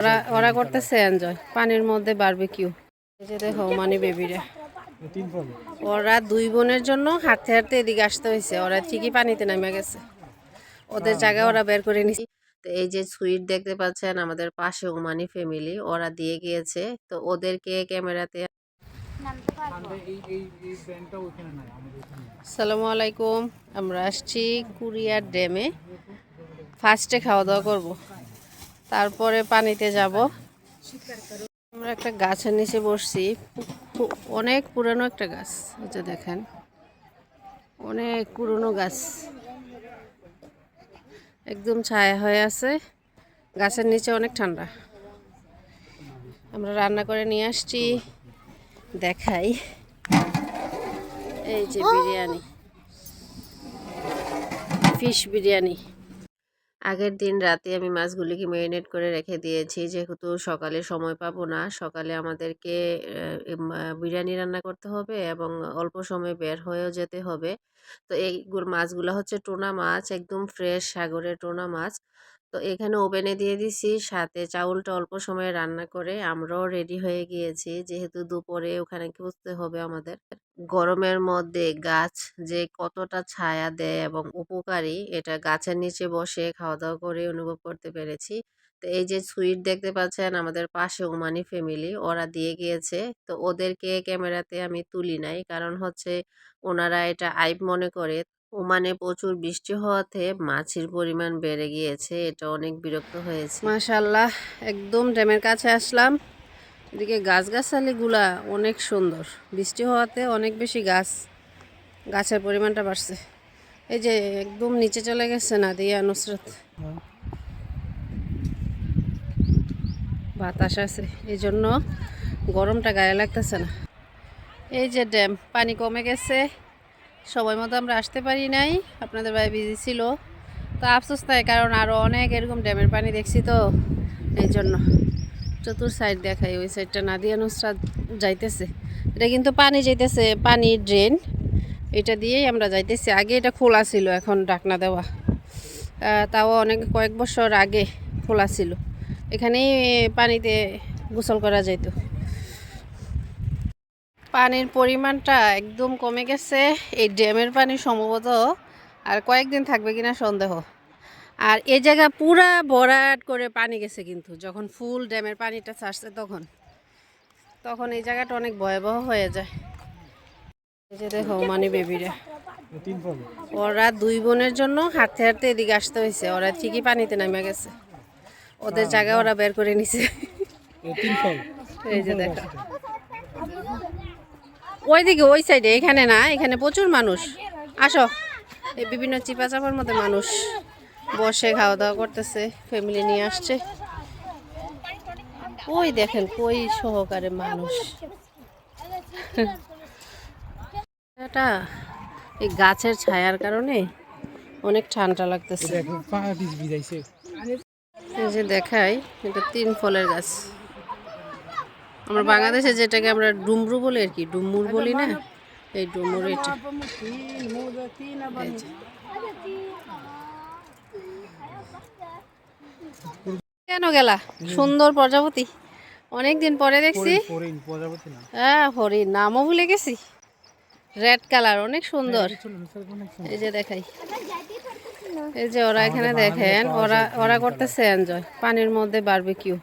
ওরা ওরা করতেছে এনজয় পানির মধ্যে বারবিকিউ। এই যে দেখো মানে বেবিরা, ওরা দুই বোনের জন্য হাঁটতে হাঁটতে এদিকে আসতে হয়েছে। ওরা ঠিকই পানিতে নেমে গেছে, ওদের জায়গা ওরা বের করে নিচ্ছে। তো এই যে সুইট দেখতে পাচ্ছেন, আমাদের পাশে ওমানি ফ্যামিলি, ওরা দিয়ে গিয়েছে। তো ওদেরকে ক্যামেরাতে আসসালামু আলাইকুম। আমরা আসছি কুরিয়ার ড্যামে, ফার্স্টে খাওয়া দাওয়া করব, তারপরে পানিতে যাব। আমরা একটা গাছের নিচে বসছি, অনেক পুরানো একটা গাছ। এই যে দেখেন, অনেক পুরনো গাছ, একদম ছায়া হয়ে আছে। গাছের নিচে অনেক ঠান্ডা। আমরা রান্না করে নিয়ে আসছি, দেখাই। এই যে বিরিয়ানি, ফিশ বিরিয়ানি। আগের দিন রাতে আমি মাছগুলিকে ম্যারিনেট করে রেখে দিয়েছি, যেহেতু সকালে সময় পাবো না। সকালে আমাদেরকে বিরিয়ানি রান্না করতে হবে এবং অল্প সময় বের হয়েও যেতে হবে। তো এই মাছগুলো হচ্ছে টোনা মাছ, একদম ফ্রেশ সাগরের টোনা মাছ। তো এখানে ওভেনে দিয়ে দিছি, সাথে চাউলটা অল্প সময়ে রান্না করে আমরাও রেডি হয়ে গিয়েছি, যেহেতু দুপুরে ওখানে খুঁজতে হবে আমাদের। গরমের মধ্যে গাছ যে কতটা ছায়া দেয় এবং উপকারী, এটা গাছের নিচে বসে খাওয়া দাওয়া করে অনুভব করতে পেরেছি। তো এই যে সুইট দেখতে পাচ্ছেন, আমাদের পাশে ওমানি ফ্যামিলি, ওরা দিয়ে গিয়েছে। তো ওদেরকে ক্যামেরাতে আমি তুলি নাই, কারণ হচ্ছে ওনারা এটা আইব মনে করে। ওমানে প্রচুর বৃষ্টি হওয়াতে মাছের পরিমাণ বেড়ে গিয়েছে, এটা অনেক বিরক্ত হয়েছে। মাশাআল্লাহ, একদম ড্যামের কাছে আসলাম। এদিকে গাছগাছালিগুলা অনেক সুন্দর, বৃষ্টি হওয়াতে অনেক বেশি গাছের পরিমাণটা বাড়ছে। এই যে একদম নিচে চলে গেছে নাদিয়া নুসরাত, বাতাস আছে, এই জন্য গরমটা গায়ে লাগতেছে না। এই যে ড্যাম, পানি কমে গেছে, সময় মতো আমরা আসতে পারি নাই, আপনাদের ভাই বিজি ছিল। তো আফসোস তাই, কারণ আরও অনেক এরকম ড্যামের পানি দেখছি, তো এই জন্য। চতুর সাইড দেখাই, ওই সাইডটা নাদিয়া নুসরাত যাইতেছে। এটা কিন্তু পানি যাইতেছে, পানির ড্রেন, এটা দিয়েই আমরা যাইতেছি। আগে এটা খোলা ছিল, এখন ঢাকনা দেওয়া। তাও কয়েক বছর আগে খোলা ছিল। এখানেই পানিতে গোসল করা যেত। পানির পরিমাণটা একদম কমে গেছে। এই ড্যামের পানি সম্ভবত আর কয়েকদিন থাকবে কিনা সন্দেহ। আর এই জায়গা পুরা ভরাট করে পানি গেছে, কিন্তু যখন ফুল ড্যামের পানিটা ছাড়ছে তখন এই জায়গাটা অনেক ভয়াবহ হয়ে যায়। এই যে দেখো মানে বেবিরা, ওরা দুই বোনের জন্য হাঁটতে হাঁটতে এদিকে আসতে হয়েছে। ওরা ঠিকই পানিতে নেমে গেছে, ওদের জায়গা ওরা বের করে নিছে। এই যে দেখো, ওইদিকে ওই সাইডে, এখানে না, এখানে প্রচুর মানুষ। আসো, এই বিভিন্ন চিপা চাপার মধ্যে মানুষ বসে খাওয়া দাওয়া করতেছে, ফ্যামিলি নিয়ে আসছে। ওই দেখেন কই সহকারে মানুষ। এটা এই গাছের ছায়ার কারণে অনেক ঠান্ডা লাগতেছে। এই যে দেখাই, এটা 3 ফলের গাছ। আমরা বাংলাদেশে যেটাকে আমরা ডুমরু বলি আর কি, ডুমুর বলি না, এই ডুমুর। এটা কেন গেলা? সুন্দর প্রজাপতি, অনেকদিন পরে দেখছি। হ্যাঁ, হরিণ, নামও ভুলে গেছি। রেড কালার, অনেক সুন্দর। এই যে দেখাই, এই যে ওরা এখানে দেখেন, ওরা করতেছে এনজয় পানির মধ্যে বারবিকিউ।